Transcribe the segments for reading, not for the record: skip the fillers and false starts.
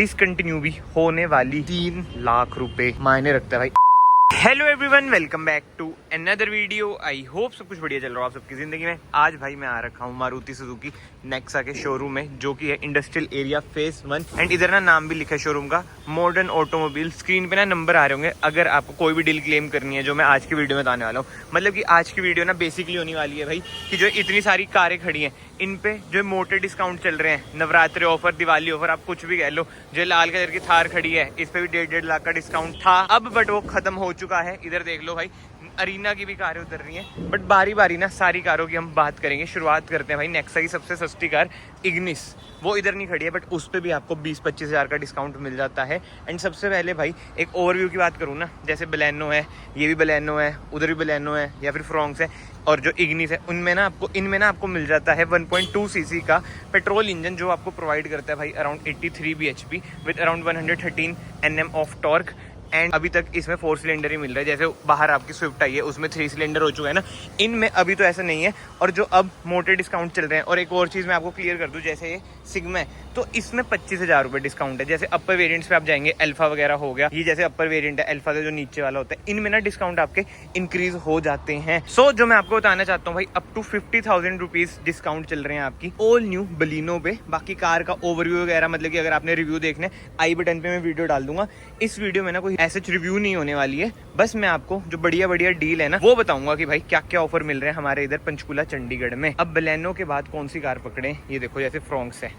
Discontinue भी होने वाली 3 लाख रुपए मायने रखता है भाई। Hello everyone, welcome back to another video. I hope सब कुछ बढ़िया चल रहा हो आप सबकी जिंदगी में। आज भाई मैं आ रखा हूँ मारुति सुजुकी नेक्सा के शोरूम में, जो कि है इंडस्ट्रियल एरिया फेज 1। एंड इधर ना नाम भी लिखा है शोरूम का, मॉडर्न ऑटोमोबाइल। स्क्रीन पे ना नंबर आ रहे होंगे अगर आपको कोई भी डील क्लेम करनी है, जो मैं आज की वीडियो में बताने वाला हूँ। मतलब कि आज की वीडियो ना बेसिकली होने वाली है भाई कि जो इतनी सारी कारें खड़ी हैं इन पे जो मोटे डिस्काउंट चल रहे हैं, नवरात्रि ऑफर, दिवाली ऑफर, आप कुछ भी कह लो। जो लाल कलर की थार खड़ी है इस पे भी 1.5 लाख का डिस्काउंट था अब, बट वो खत्म हो चुका है। इधर देख लो भाई, अरीना की भी कारें उतर रही हैं। बट बारी बारी ना सारी कारों की हम बात करेंगे। शुरुआत करते हैं भाई नेक्सा की सबसे सस्ती कार इग्निस। वो इधर नहीं खड़ी है बट उस पर भी आपको 20-25 हज़ार का डिस्काउंट मिल जाता है। एंड सबसे पहले भाई एक ओवरव्यू की बात करूँ ना, जैसे बलेनो है, ये भी बलेनो है, उधर भी बलेनो है, या फिर फ्रॉन्क्स है, और जो इग्निस है इनमें ना आपको मिल जाता है 1.2 सीसी का पेट्रोल इंजन, जो आपको प्रोवाइड करता है भाई around 83 bhp with around 113 Nm of torque. And अभी तक इसमें 4 सिलेंडर ही मिल रहा है। जैसे बाहर आपकी स्विफ्ट आई है उसमें 3 सिलेंडर हो चुका है ना, इनमें अभी तो ऐसा नहीं है। और जो अब मोटे डिस्काउंट चल रहे हैं, और एक और चीज़ मैं आपको क्लियर कर दूं, जैसे ये सिग्मा है तो इसमें 25 हज़ार रुपये डिस्काउंट है। जैसे अपर वेरिएंट्स पे आप जाएंगे, अल्फा वगैरह हो गया, ये जैसे अपर वेरिएंट है, अल्फा का जो नीचे वाला होता है, इनमें ना डिस्काउंट आपके इंक्रीज हो जाते हैं। सो जो मैं आपको बताना चाहता हूँ भाई, अप टू 50,000 रुपीज डिस्काउंट चल रहे हैं आपकी ऑल न्यू बलिनो पे। बाकी कार का ओवरव्यू वगैरह, मतलब कि अगर आपने रिव्यू देखने, आई बटन पे मैं वीडियो डाल दूंगा। इस वीडियो में ना कोई ऐसे रिव्यू नहीं होने वाली है, बस मैं आपको जो बढ़िया बढ़िया डील है ना वो बताऊंगा कि भाई क्या क्या ऑफर मिल रहे हैं हमारे इधर पंचकुला चंडीगढ़ में। अब बलेनो के बाद कौन सी कार पकड़े, ये देखो जैसे फ्रॉन्क्स है,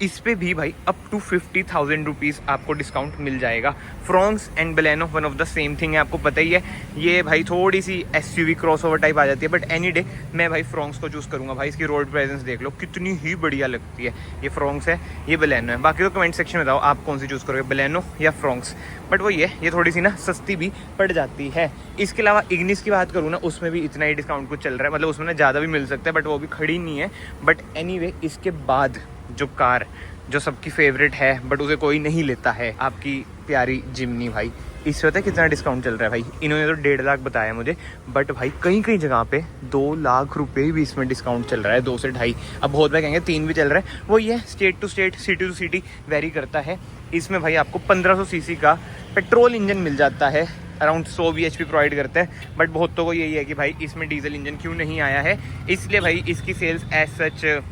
इस पे भी भाई अप टू 50,000 रुपीज आपको डिस्काउंट मिल जाएगा। Fronx and Baleno one of the same thing है, आपको पता ही है। ये भाई थोड़ी सी एसयूवी क्रॉसओवर टाइप आ जाती है, बट एनी डे मैं भाई फ्रॉन्क्स को चूज करूंगा। भाई इसकी रोड प्रेजेंस देख लो कितनी ही बढ़िया लगती है। ये फ्रॉन्क्स है, ये बलेनो है। बाकी तो कमेंट सेक्शन में बताओ आप कौन सी चूज करोगे, बलेनो या फ्रॉन्क्स। बट वो ये थोड़ी सी ना सस्ती भी पड़ जाती है। इसके अलावा इग्निस की बात करूँ ना, उसमें भी इतना ही डिस्काउंट कुछ चल रहा है, मतलब उसमें ना ज़्यादा भी मिल सकता है, बट वो भी खड़ी नहीं है। बट एनीवे इसके बाद जो कार जो सबकी फेवरेट है बट उसे कोई नहीं लेता है, आपकी प्यारी जिमनी भाई। इस पे पता है कितना डिस्काउंट चल रहा है भाई? इन्होंने तो 1.5 लाख बताया मुझे, बट भाई कई कई जगह पे 2 लाख रुपए भी इसमें डिस्काउंट चल रहा है, 2 से 2.5। अब बहुत बार कहेंगे 3 भी चल रहा है, वो ये state to state, city to city vary करता है। इसमें भाई आपको 1500 सीसी का पेट्रोल इंजन मिल जाता है, अराउंड 100 bhp प्रोवाइड करते हैं। बट बहुतों को यही है कि भाई इसमें डीजल इंजन क्यों नहीं आया है, इसलिए भाई इसकी सेल्स एज सच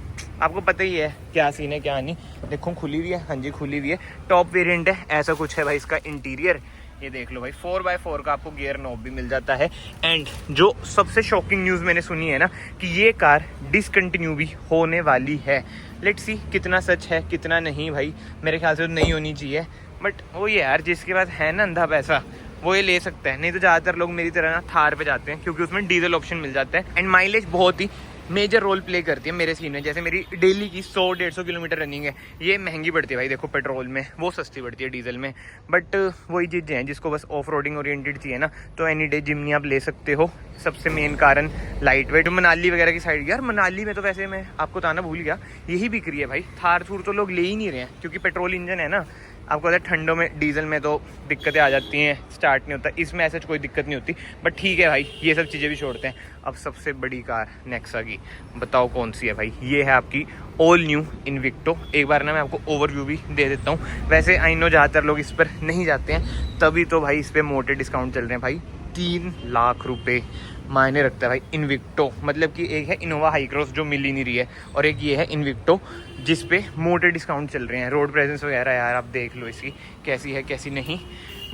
आपको पता ही है क्या सीन है क्या नहीं। देखो खुली हुई है, हाँ जी खुली हुई है। टॉप वेरिएंट है, ऐसा कुछ है भाई इसका इंटीरियर। ये देख लो भाई 4x4 का आपको गियर नॉब भी मिल जाता है। एंड जो सबसे शॉकिंग न्यूज़ मैंने सुनी है ना, कि ये कार डिसकंटिन्यू भी होने वाली है। लेट्स सी कितना सच है कितना नहीं भाई, मेरे ख्याल से तो नहीं होनी चाहिए। बट वो ये यार, जिसके पास है ना अंधा पैसा वो ये ले सकता है, नहीं तो ज़्यादातर लोग मेरी तरह ना थार पे जाते हैं, क्योंकि उसमें डीजल ऑप्शन मिल जाता है। एंड माइलेज बहुत ही मेजर रोल प्ले करती है मेरे सीन में। जैसे मेरी डेली की 100-150 किलोमीटर रनिंग है, ये महंगी पड़ती है भाई देखो पेट्रोल में, वो सस्ती पड़ती है डीजल में। बट वही चीज़ें हैं, जिसको बस ऑफ रोडिंग ओरिएंटेड चाहिए ना, तो एनी डे जिमनी आप ले सकते हो। सबसे मेन कारण लाइट वेट। मनाली वगैरह की साइड, यार मनाली में तो वैसे मैं आपको बताना भूल गया, यही बिक रही है भाई। थार थूर तो लोग ले ही नहीं रहे हैं, क्योंकि पेट्रोल इंजन है ना। आपको पता है ठंडों में डीजल में तो दिक्कतें आ जाती हैं, स्टार्ट नहीं होता। इसमें ऐसा कोई दिक्कत नहीं होती। बट ठीक है भाई, ये सब चीज़ें भी छोड़ते हैं। अब सबसे बड़ी कार नेक्सा की बताओ कौन सी है भाई? ये है आपकी ऑल न्यू इन्विक्टो। एक बार ना मैं आपको ओवरव्यू भी दे देता हूँ। वैसे आई नो ज़्यादातर लोग इस पर नहीं जाते हैं, तभी तो भाई इस पर मोटे डिस्काउंट चल रहे हैं भाई। 3 लाख रुपए मायने रखता है भाई इन्विक्टो। मतलब कि एक है इनोवा हाई क्रॉस जो मिल ही नहीं रही है, और एक ये है इन्विक्टो जिस पे मोटे डिस्काउंट चल रहे हैं। रोड प्रेजेंस वगैरह यार आप देख लो इसकी कैसी है कैसी नहीं,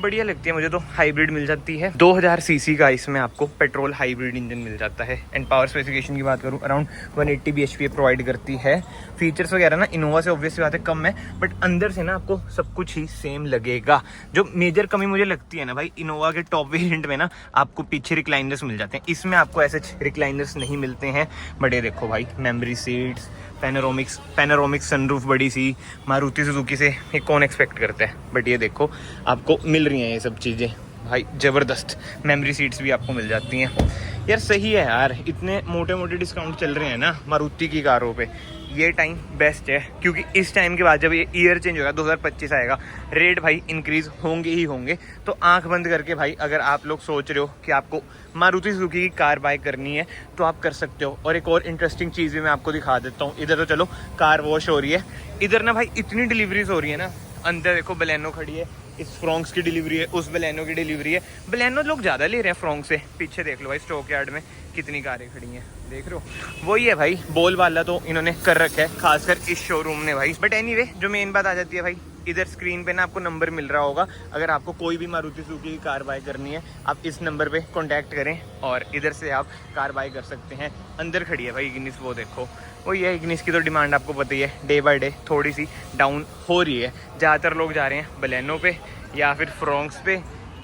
बढ़िया लगती है मुझे तो। हाइब्रिड मिल जाती है, 2000 सीसी का इसमें आपको पेट्रोल हाइब्रिड इंजन मिल जाता है। एंड पावर स्पेसिफिकेशन की बात करूँ, अराउंड 180 bhp प्रोवाइड करती है। फीचर्स वगैरह ना इनोवा से ऑब्वियसली बात है कम है, बट अंदर से ना आपको सब कुछ ही सेम लगेगा। जो मेजर कमी मुझे लगती है ना भाई, इनोवा के टॉप वेरिएंट में ना आपको पीछे रिक्लाइनर्स मिल जाते हैं, इसमें आपको ऐसे रिक्लाइनर्स नहीं मिलते हैं। बट ये देखो भाई, मेमोरी सीट्स, पैनोरामिक सनरूफ बड़ी सी, मारुति सुजुकी से ये कौन एक्सपेक्ट करता है। बट ये देखो आपको मिल रही हैं ये सब चीज़ें भाई, ज़बरदस्त। मेमोरी सीट्स भी आपको मिल जाती हैं। यार सही है यार, इतने मोटे मोटे डिस्काउंट चल रहे हैं ना मारुति की कारों पे, ये टाइम बेस्ट है। क्योंकि इस टाइम के बाद जब ये ईयर चेंज होगा, 2025 आएगा, रेट भाई इंक्रीज होंगे ही होंगे। तो आंख बंद करके भाई, अगर आप लोग सोच रहे हो कि आपको मारुति सुजुकी की कार बाय करनी है तो आप कर सकते हो। और एक और इंटरेस्टिंग चीज़ भी मैं आपको दिखा देता हूँ। इधर तो चलो कार वॉश हो रही है, इधर ना भाई इतनी डिलीवरीज हो रही है ना, अंदर देखो बलेनो खड़ी है, इस फ्रॉन्क्स की डिलीवरी है, उस बलेनो की डिलीवरी है। बलेनो लोग ज़्यादा ले रहे हैं फ्रॉन्क से। पीछे देख लो भाई स्टॉक यार्ड में कितनी कारें खड़ी हैं, देख रहे हो। वही है भाई, बोल वाला तो इन्होंने कर रखा है, खासकर इस शोरूम ने भाई। बट एनीवे, जो मेन बात आ जाती है भाई, इधर स्क्रीन पे ना आपको नंबर मिल रहा होगा। अगर आपको कोई भी मारुति सुजुकी की कार बाय करनी है, आप इस नंबर पे कांटेक्ट करें और इधर से आप कार बाय कर सकते हैं। अंदर खड़ी है भाई इग्निस, वो देखो। वही है, इग्निस की तो डिमांड आपको पता ही है, डे बाय डे थोड़ी सी डाउन हो रही है। ज़्यादातर लोग जा रहे हैं बलेनो पे या फिर फ्रॉन्क्स पे,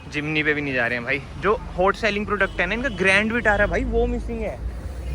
जिमनी पे भी नहीं जा रहे हैं भाई। जो हॉट सेलिंग प्रोडक्ट है ना इनका, ग्रैंड विटारा भाई वो मिसिंग है।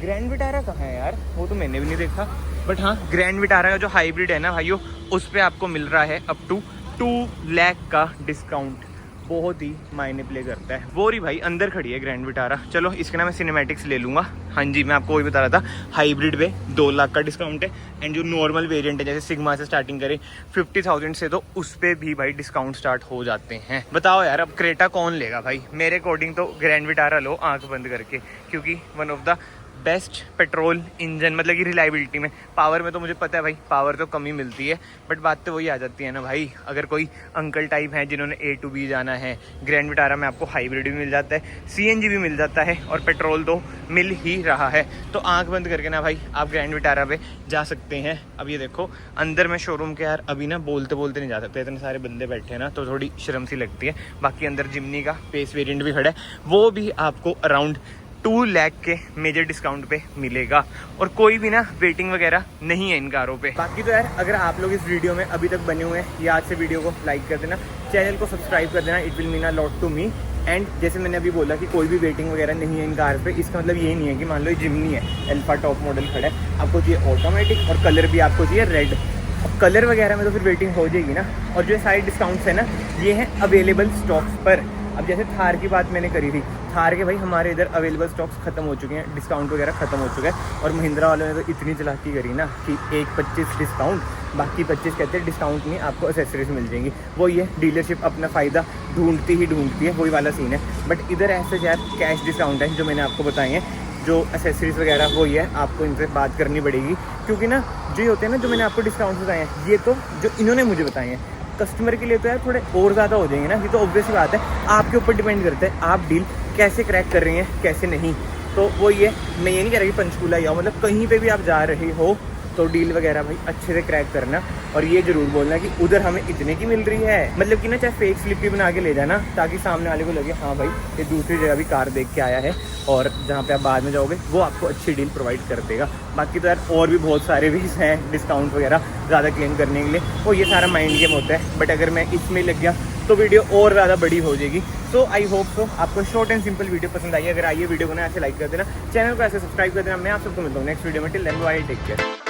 ग्रैंड विटारा कहाँ है यार, वो तो मैंने भी नहीं देखा। बट हाँ, ग्रैंड विटारा का जो हाइब्रिड है ना भाइयों, उस पर आपको मिल रहा है अप टू 2 लाख का डिस्काउंट। बहुत ही मायने प्ले करता है। वो रही भाई अंदर खड़ी है ग्रैंड विटारा। चलो इसके ना मैं सिनेमैटिक्स ले लूँगा। हाँ जी, मैं आपको वही बता रहा था, हाइब्रिड पे 2 लाख का डिस्काउंट है। एंड जो नॉर्मल वेरिएंट है, जैसे सिग्मा से स्टार्टिंग करें 50,000 से, तो उस पर भी भाई डिस्काउंट स्टार्ट हो जाते हैं। बताओ यार, अब क्रेटा कौन लेगा भाई? मेरे अकॉर्डिंग तो ग्रैंड विटारा लो आंख बंद करके, क्योंकि one of the best petrol engine, मतलब कि रिलायबिलिटी में। पावर में तो मुझे पता है भाई, पावर तो कम ही मिलती है, बट बात तो वही आ जाती है ना भाई। अगर कोई अंकल टाइप है जिन्होंने A to B जाना है, ग्रैंड विटारा में आपको हाइब्रिड भी मिल जाता है, CNG भी मिल जाता है, और पेट्रोल तो मिल ही रहा है। तो आंख बंद करके ना भाई आप ग्रैंड विटारा पे जा सकते हैं। अब ये देखो अंदर में शोरूम के, यार अभी ना बोलते बोलते नहीं जा सकते, इतने सारे बंदे बैठे हैं ना, तो थोड़ी शर्म सी लगती है। बाकी अंदर जिमनी का पेस वेरिएंट भी खड़ा है, वो भी आपको अराउंड 2 लाख के मेजर डिस्काउंट पे मिलेगा। और कोई भी ना वेटिंग वगैरह नहीं है इन कारों पे। बाकी तो यार, अगर आप लोग इस वीडियो में अभी तक बने हुए हैं, याद से वीडियो को लाइक कर देना, चैनल को सब्सक्राइब कर देना, it will mean a lot to me. And जैसे मैंने अभी बोला कि कोई भी वेटिंग वगैरह नहीं है इन कार पे, इसका मतलब ये नहीं है कि मान लो ये जिमनी है, अल्फा टॉप मॉडल खड़ा है, आपको चाहिए ऑटोमेटिक और कलर भी आपको चाहिए रेड। अब कलर वगैरह में तो फिर वेटिंग हो जाएगी ना। और जो सारे डिस्काउंट्स है ना, ये हैं अवेलेबल स्टॉक्स पर। अब जैसे थार की बात मैंने करी थी, थार के भाई हमारे इधर अवेलेबल स्टॉक्स खत्म हो चुके हैं, डिस्काउंट वगैरह खत्म हो चुका है। और महिंद्रा वालों ने तो इतनी चालाकी करी ना कि 1/25 डिस्काउंट, बाकी 25 कहते हैं डिस्काउंट नहीं, आपको एसेसरीज मिल जाएंगी। वो ये डीलरशिप अपना फ़ायदा ढूंढती है, वही वाला सीन है। बट इधर ऐसे यार कैश डिस्काउंट है जो मैंने आपको बताए हैं। जो एसेसरीज वगैरह वो ही है, आपको इनसे बात करनी पड़ेगी, क्योंकि ना जो ये होते हैं ना, जो मैंने आपको डिस्काउंट बताए हैं, ये तो जो इन्होंने मुझे बताए हैं, कस्टमर के लिए तो यार थोड़े और ज़्यादा हो जाएंगे ना। ये तो ऑब्वियस बात है, आपके ऊपर डिपेंड करता है आप डील कैसे क्रैक कर रहे हैं, कैसे नहीं। तो वो ये, मैं ये नहीं कह रहा कि पंचकूला या मतलब कहीं पे भी आप जा रहे हो तो डील वगैरह भाई अच्छे से क्रैक करना। और ये जरूर बोलना कि उधर हमें इतने की मिल रही है, मतलब कि ना चाहे फेक स्लिप भी बना के ले जाना, ताकि सामने वाले को लगे हाँ भाई ये दूसरी जगह भी कार देख के आया है, और जहाँ पे आप बाद में जाओगे वो आपको अच्छी डील प्रोवाइड कर देगा। बाकी तो यार और भी बहुत सारे भी हैं डिस्काउंट वगैरह ज़्यादा क्लेम करने के लिए, वो ये सारा माइंड गेम होता है। बट अगर मैं इसमें लग गया तो वीडियो और ज़्यादा बड़ी हो जाएगी। सो आई होप सो आपको शॉर्ट एंड सिंपल वीडियो पसंद आई। अगर आई है वीडियो को ना ऐसे लाइक कर देना, चैनल को ऐसे सब्सक्राइब कर देना। मैं आप सबको मिलता हूँ नेक्स्ट वीडियो में। Till then bye, take care.